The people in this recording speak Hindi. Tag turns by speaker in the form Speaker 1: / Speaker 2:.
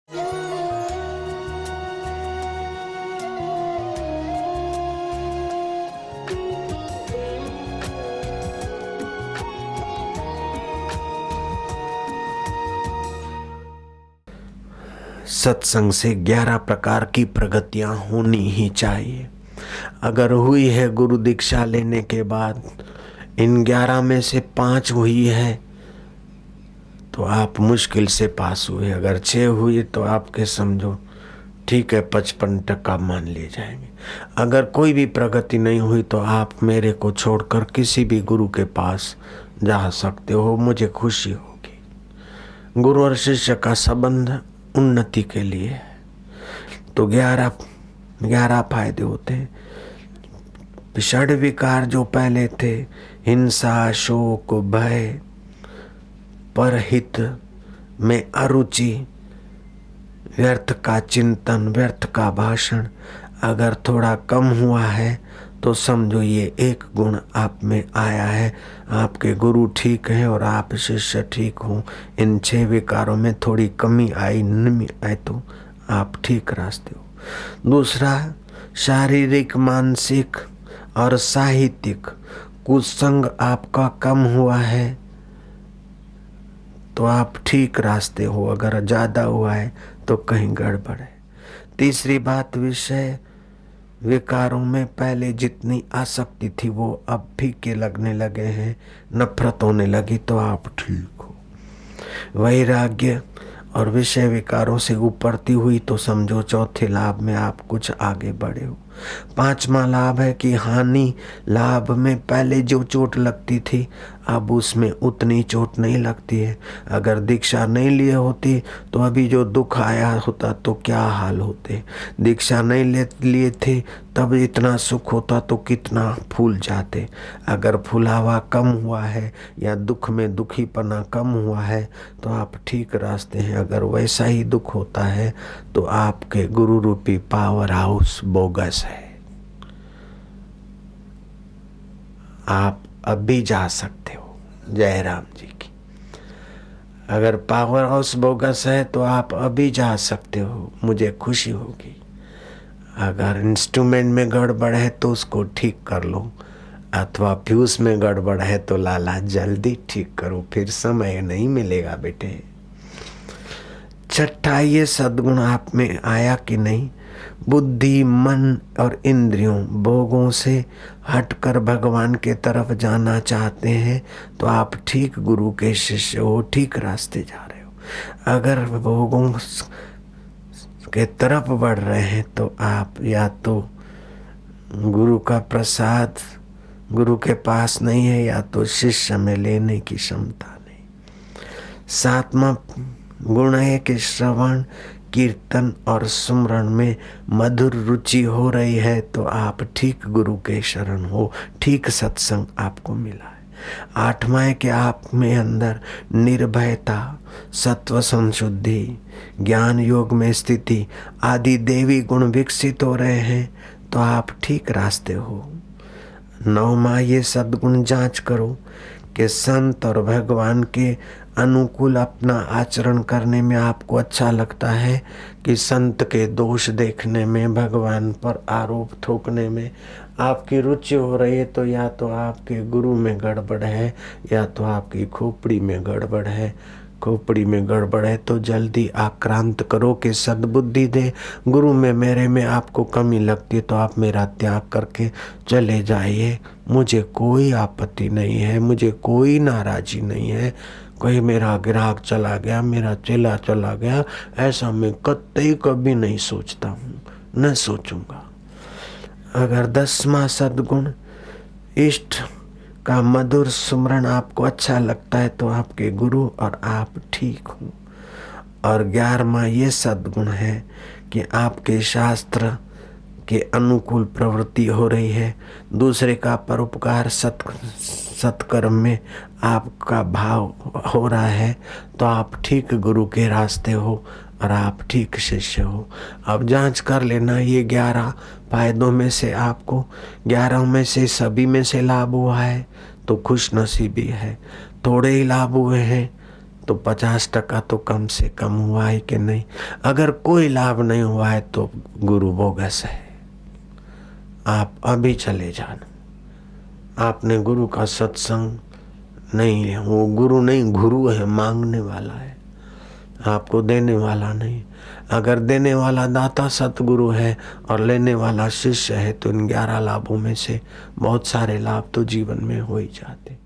Speaker 1: सत्संग से 11 प्रकार की प्रगतियां होनी ही चाहिए। अगर हुई है गुरु दीक्षा लेने के बाद इन 11 में से 5 हुई है तो आप मुश्किल से पास हुए। अगर 6 हुई तो आपके समझो ठीक है 55% मान लिए जाएंगे। अगर कोई भी प्रगति नहीं हुई तो आप मेरे को छोड़कर किसी भी गुरु के पास जा सकते हो, मुझे खुशी होगी। गुरु और शिष्य का संबंध उन्नति के लिए है। तो 11 फायदे होते हैं। षड विकार जो पहले थे, हिंसा, शोक, भय, परहित में अरुचि, व्यर्थ का चिंतन, व्यर्थ का भाषण, अगर थोड़ा कम हुआ है तो समझो ये एक गुण आप में आया है। आपके गुरु ठीक है और आप शिष्य ठीक हो। इन 6 विकारों में थोड़ी कमी आई, नमी आई तो आप ठीक रास्ते हो। दूसरा, शारीरिक, मानसिक और साहित्यिक कुसंग आपका कम हुआ है तो आप ठीक रास्ते हो। अगर ज्यादा हुआ है तो कहीं गड़बड़ है। तीसरी बात, विषय विकारों में पहले जितनी आसक्ति थी वो अब फीके लगने लगे हैं, नफरत होने लगी तो आप ठीक हो। वैराग्य और विषय विकारों से उपरती हुई तो समझो चौथे लाभ में आप कुछ आगे बढ़े हो। 5वां लाभ है कि हानि लाभ में पहले जो चोट लगती थी अब उसमें उतनी चोट नहीं लगती है। अगर दीक्षा नहीं लिए होती तो अभी जो दुख आया होता तो क्या हाल होते। दीक्षा नहीं लिए थे तब इतना सुख होता तो कितना फूल जाते। अगर फुलावा कम हुआ है या दुख में दुखीपना कम हुआ है तो आप ठीक रास्ते हैं। अगर वैसा ही दुख होता है तो आपके गुरु रूपी पावर हाउस बोगस है। आप अभी जा सकते हो। जय राम जी की। अगर पावर हाउस बोगस है तो आप अभी जा सकते हो, मुझे खुशी होगी। अगर इंस्ट्रूमेंट में गड़बड़ है तो उसको ठीक कर लो, अथवा फ्यूज में गड़बड़ है तो लाला जल्दी ठीक करो, फिर समय नहीं मिलेगा बेटे। छठा, ये सद्गुण आप में आया कि नहीं। बुद्धि, मन और इंद्रियों भोगों से हटकर भगवान के तरफ जाना चाहते हैं तो आप ठीक गुरु के शिष्य हो, ठीक रास्ते जा रहे हो। अगर भोगों के तरफ बढ़ रहे हैं तो आप या तो गुरु का प्रसाद गुरु के पास नहीं है या तो शिष्य में लेने की क्षमता नहीं। 7वां गुण है कि श्रवण, कीर्तन और सुमरण में मधुर रुचि हो रही है तो आप ठीक गुरु के शरण हो, ठीक सत्संग आपको मिला है। 8वां है कि आप में अंदर निर्भयता, सत्व संशुद्धि, ज्ञान योग में स्थिति आदि देवी गुण विकसित हो रहे हैं तो आप ठीक रास्ते हो। 9वां, ये सद्गुण जांच करो कि संत और भगवान के अनुकूल अपना आचरण करने में आपको अच्छा लगता है कि संत के दोष देखने में, भगवान पर आरोप ठोकने में आपकी रुचि हो रही है तो या तो आपके गुरु में गड़बड़ है या तो आपकी खोपड़ी में गड़बड़ है। खोपड़ी में गड़बड़ है तो जल्दी आक्रांत करो कि सद्बुद्धि दे। गुरु में मेरे में आपको कमी लगती है तो आप मेरा त्याग करके चले जाइए, मुझे कोई आपत्ति नहीं है, मुझे कोई नाराजी नहीं है। कोई मेरा ग्राहक चला गया, मेरा चेला चला गया, ऐसा मैं कतई कभी नहीं सोचता हूँ, न सोचूंगा। अगर 10वां सद्गुण इष्ट का मधुर सुमरण आपको अच्छा लगता है तो आपके गुरु और आप ठीक हो। और 11वां ये सद्गुण है कि आपके शास्त्र के अनुकूल प्रवृत्ति हो रही है, दूसरे का परोपकार सत्कर्म में आपका भाव हो रहा है तो आप ठीक गुरु के रास्ते हो और आप ठीक शिष्य हो। अब जांच कर लेना ये 11 फायदों में से आपको 11 में से सभी में से लाभ हुआ है तो खुश नसीबी है। थोड़े ही लाभ हुए हैं तो 50% तो कम से कम हुआ है कि नहीं। अगर कोई लाभ नहीं हुआ है तो गुरु बोगस है। आप अभी चले जाना। आपने गुरु का सत्संग नहीं है, वो गुरु नहीं, गुरु है, मांगने वाला है, आपको देने वाला नहीं। अगर देने वाला दाता सतगुरु है और लेने वाला शिष्य है तो इन 11 लाभों में से बहुत सारे लाभ तो जीवन में हो ही जाते।